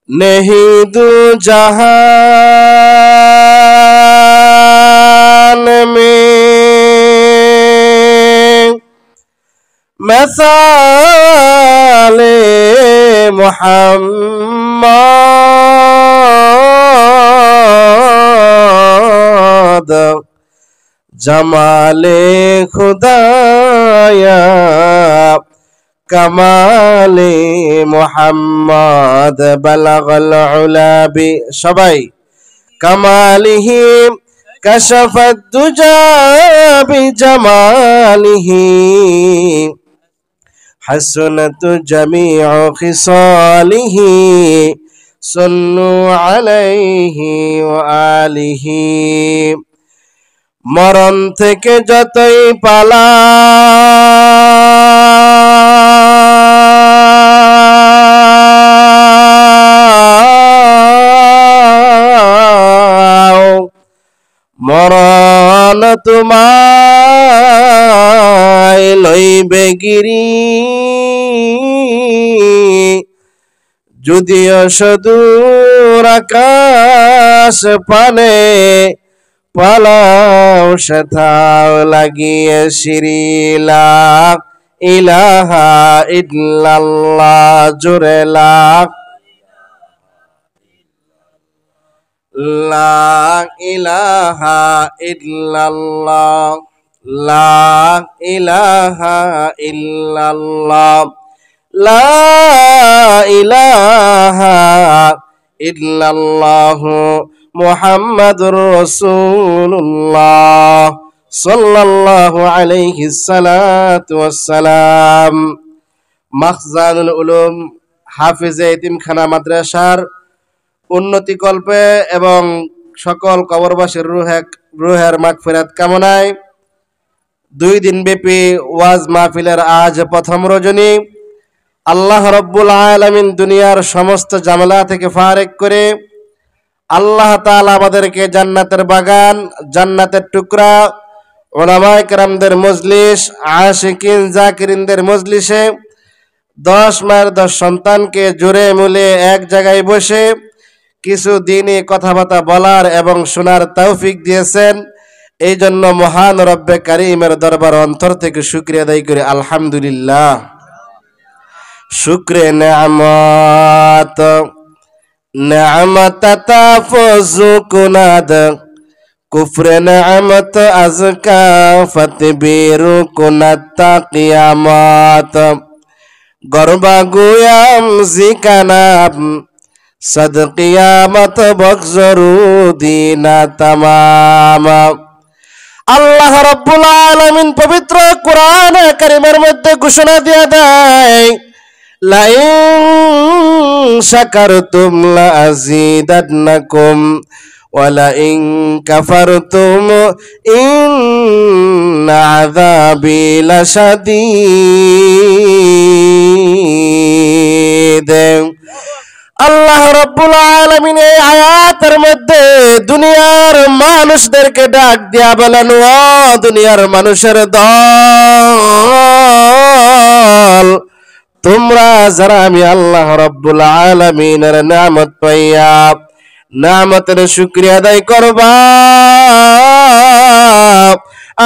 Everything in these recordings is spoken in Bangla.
नहीं दो जहान में मसाले मोहम्मद जमाले खुदाया कमाले मोहम्मद बलगल उला बि सबाई कमालिही कशफत दुजा बिजमालिही हसनत जमीउ खिसालिही सल्लु अलैहि व आलिही मरण থেকে যতই পালাও মরণ তোমায় লইবে গিরি যদিও সুদূর আকাশ পানে পালাও সেথাও লাগিয়ে সিরি লা ইলাহা ইল্লাল্লাহ জোরে লা ইলাহা ইল্লাল্লাহ লা ইলাহা ইল্লাল্লাহ লা ইলাহা ইল্লাল্লাহ মুহাম্মাদুর রাসূলুল্লাহ সাল্লাল্লাহু আলাইহি সাল্লাতু ওয়াসসালাম। মাখজানুল উলুম হাফিজে এতিমখানা মাদ্রাসার উন্নতি কল্পে এবং সকল কবরবাসীর রুহের মাগফিরাত কামনায় 2 দিন ব্যাপী ওয়াজ মাহফিলের আজ প্রথম রজনী আল্লাহ রাব্বুল আলামিন দুনিয়ার সমস্ত ঝামেলা থেকে ফারেক করে আল্লাহ তাআলা আমাদেরকে জান্নাতের বাগান, জান্নাতের টুকরা, উলামায়ে কেরামদের মজলিস, আশিকিন জাকিরিনদের মজলিসে 10 মায়ের 10 সন্তানকে জোরে মিলে এক জায়গায় বসে কিছু দিনই কথাবার্তা বলার এবং শোনার তৌফিক দিয়েছেন। এই জন্য মহান রব্বে কারীমের দরবার অন্তর থেকে শুকরিয়া আদায় করি আলহামদুলিল্লাহ। শুকরে নেয়ামত नेअमत ताफुज़ु कुनाद कुफ्र नेअमत अज़का फतबीरु कुनत क़ियामत गरबा गुयाम ज़िकनाब सद क़ियामत बग़ज़रु दीना तमाम। আল্লাহ রাব্বুল আলামিন পবিত্র কোরআন কারীমের মধ্যে ঘোষণা দিয়ে দেয় লাইন শাকারতুম লাযীদান্নাকুম ওয়া লাইন কাফারতুম ইন্না আযাবি লাশাদীদ। আল্লাহ রাব্বুল আলামিন এই আয়াতের মধ্যে দুনিয়ার মানুষদেরকে ডাক দিয়া বলেন, ও দুনিয়ার মানুষের দল, তোমরা যারা আমি আল্লাহ রাব্বুল আলামিনের নিয়ামত পাইয়া নিয়ামতের শুকরিয়া আদায় করবা,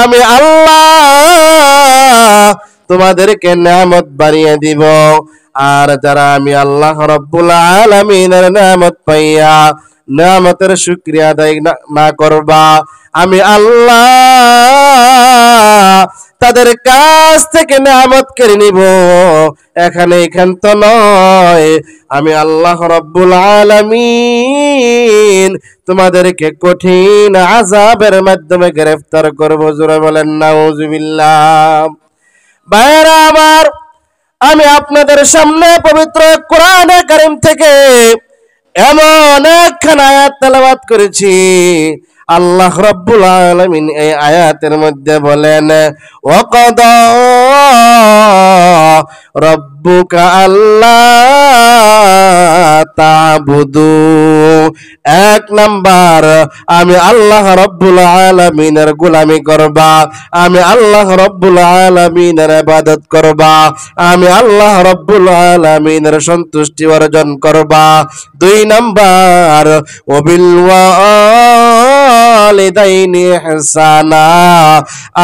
আমি আল্লাহ তোমাদেরকে নিয়ামত বাড়িয়ে দিব। আর যারা আমি আল্লাহ রাব্বুল আলামিনের নিয়ামত পাইয়া নিয়ামতের শুকরিয়া আদায় না করবা, আমি আল্লাহ তাদের কাছ থেকে নিয়ামত কেড়ে নিব। এখান তো নয়, আমি আল্লাহ রাব্বুল আলামিন তোমাদেরকে কঠিন আযাবের মাধ্যমে গ্রেফতার করব। জোরে বলেন নাউযুবিল্লাহ। ভাইরা আমার, আমি আপনাদের সামনে পবিত্র কোরআনে কারীম থেকে এমন একখানা আয়াত তেলাওয়াত করেছি। আল্লাহ রাব্বুল আলামিন এই আয়াতের মধ্যে বলেন, ওয়াকাদা রাব্বুকা আল্লা তা'বুদু, এক নাম্বার, আমি আল্লাহ রব্বুল আলামিনের গোলামি করবা, আমি আল্লাহ রব্বুল আলামিনের ইবাদত করবা, আমি আল্লাহ রব্বুল আলামিনের সন্তুষ্টি অর্জন করবা। 2 নাম্বার ওয়াবিল ওয়ালিদাইনি ইহসানা,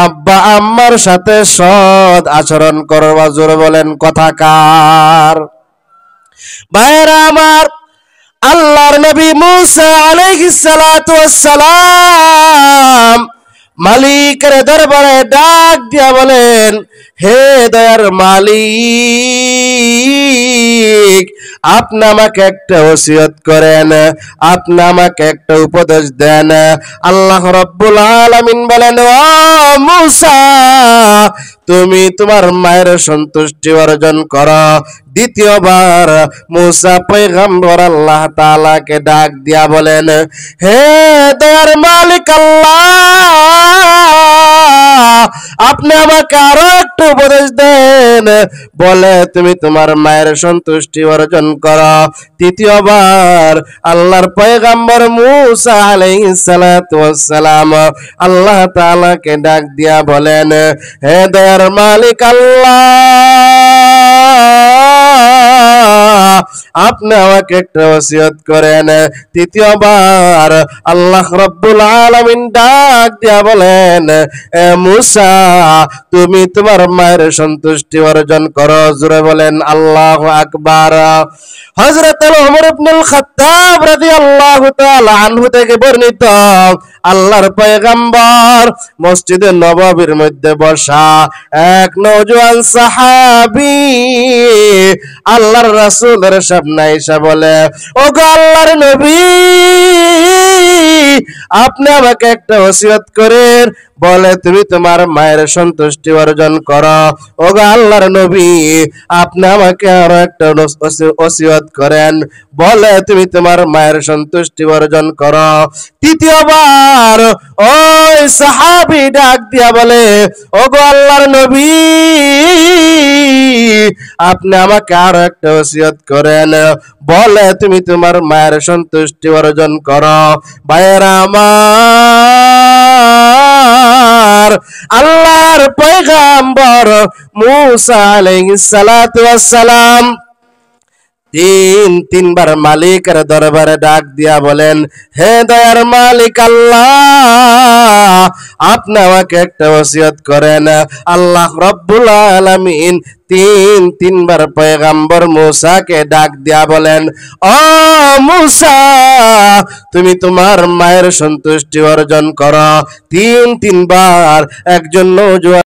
আব্বা আম্মার সাথে সৎ আচরণ করবা। জোরে বলেন কথাকার। ভাইরা আমার, আল্লাহর নবী মুসা আলাইহিস সালাতু ওয়াস সালাম মালিকের দরবারে ডাক দিয়া বলেন, হে দয়ার মালিক, আপনি আমাকে একটা ওসিয়ত করেন, আপনি আমাকে একটা উপদেশ দেন। আল্লাহ রাব্বুল আলামিন বলেন, ও মুসা, তুমি তোমার মায়ের সন্তুষ্টি অর্জন করো। দ্বিতীয়বার মুসা পয়গম্বর আল্লাহ তাআলাকে ডাক দিয়া বলেন, হে দয়ার মালিক আল্লাহ, আপনি আমাকে আরো একটু উপদেশ দেন। বলে, তুমি তোমার মায়ের সন্তুষ্টি অর্জন করো। তৃতীয়বার আল্লাহর পয়গম্বর মুসা আলাইহিস সালাতু ওয়াস সালাম আল্লাহ তাআলাকে ডাক দিয়া বলেন, হে দয়ার মালিক আল্লাহ, আপনি আমাকে একটা ওসিয়ত করেন। তৃতীয়বার আল্লাহ রাব্বুল আলামিন ডাক দিয়া বলেন, এ মুসা, তুমি তোমার মায়ের সন্তুষ্টি অর্জন করো। জোরে বলেন আল্লাহু আকবার। হযরত ওমর ইবনুল খাত্তাব রাদিয়াল্লাহু তাআলা আনহু থেকে বর্ণিত, আল্লাহর পয়গম্বর মসজিদে নববীর মধ্যে বসা এক নওজোয়ান সাহাবী আল্লাহর রাসূলের সামনে এসে বলে, ওগো আল্লাহর নবী, আপনি আমাকে একটা ওসিয়ত করেন। বলে, তুমি তোমার মায়ের সন্তুষ্টি অর্জন করো। ওগো আল্লাহর নবী, আপনি আমাকে আরো একটা ওসিয়ত করেন। বলে, তুমি তোমার মায়ের সন্তুষ্টি অর্জন করো। তৃতীয়বার ওই সাহাবী ডাক দিয়া বলে, ওগো আল্লাহর নবী, আপনি আমাকে আরো একটা ওসিয়ত করেন। বলে, তুমি তোমার মায়ের সন্তুষ্টি অর্জন করো। ভাইয়েরা আমার, আল্লাহর পয়গম্বর মুসা আলাইহিস সালাতু ওয়াস সালাম তিনবার মালিকের দরবারে ডাক দিয়া বলেন, হে দয়ার মালিক আল্লাহ, আপনি আমাকে একটা ওসিয়ত করেন। আল্লাহ রাব্বুল আলামিন তিনবার পয়গম্বর মুসাকে ডাক দিয়া বলেন, ও মুসা, তুমি তোমার মায়ের সন্তুষ্টি অর্জন করো। তিনবার একজন নওজোয়ান